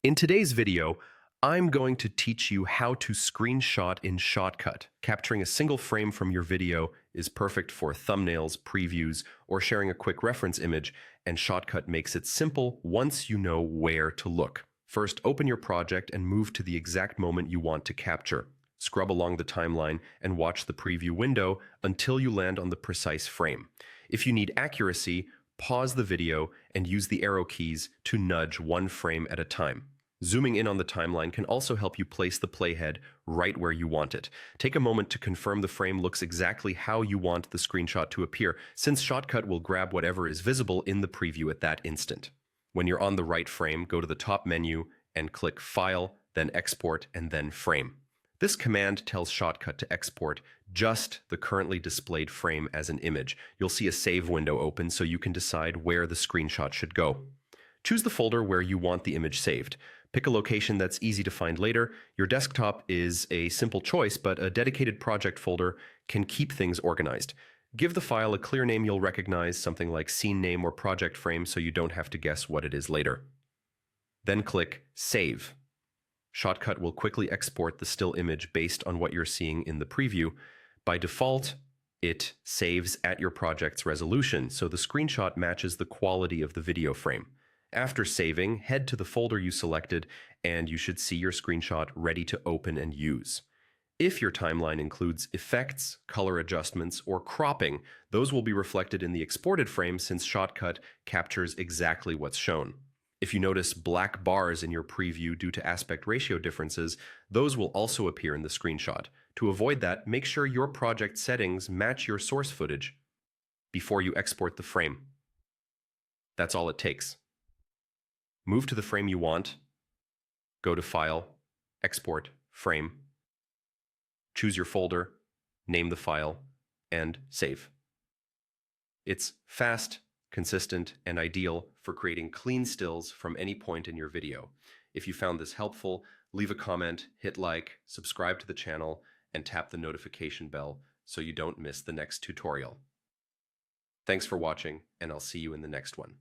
In today's video, I'm going to teach you how to screenshot in Shotcut. Capturing a single frame from your video is perfect for thumbnails, previews, or sharing a quick reference image, and Shotcut makes it simple once you know where to look. First, open your project and move to the exact moment you want to capture. Scrub along the timeline and watch the preview window until you land on the precise frame. If you need accuracy, pause the video and use the arrow keys to nudge one frame at a time. Zooming in on the timeline can also help you place the playhead right where you want it. Take a moment to confirm the frame looks exactly how you want the screenshot to appear, since Shotcut will grab whatever is visible in the preview at that instant. When you're on the right frame, go to the top menu and click File, then Export, and then Frame. This command tells Shotcut to export just the currently displayed frame as an image. You'll see a save window open so you can decide where the screenshot should go. Choose the folder where you want the image saved. Pick a location that's easy to find later. Your desktop is a simple choice, but a dedicated project folder can keep things organized. Give the file a clear name you'll recognize, something like scene name or project frame, so you don't have to guess what it is later. Then click Save. Shotcut will quickly export the still image based on what you're seeing in the preview. By default, it saves at your project's resolution, so the screenshot matches the quality of the video frame. After saving, head to the folder you selected, and you should see your screenshot ready to open and use. If your timeline includes effects, color adjustments, or cropping, those will be reflected in the exported frame since Shotcut captures exactly what's shown. If you notice black bars in your preview due to aspect ratio differences, those will also appear in the screenshot. To avoid that, make sure your project settings match your source footage before you export the frame. That's all it takes. Move to the frame you want, go to File, Export, Frame, choose your folder, name the file, and save. It's fast, consistent, and ideal for creating clean stills from any point in your video. If you found this helpful, leave a comment, hit like, subscribe to the channel, and tap the notification bell so you don't miss the next tutorial. Thanks for watching, and I'll see you in the next one.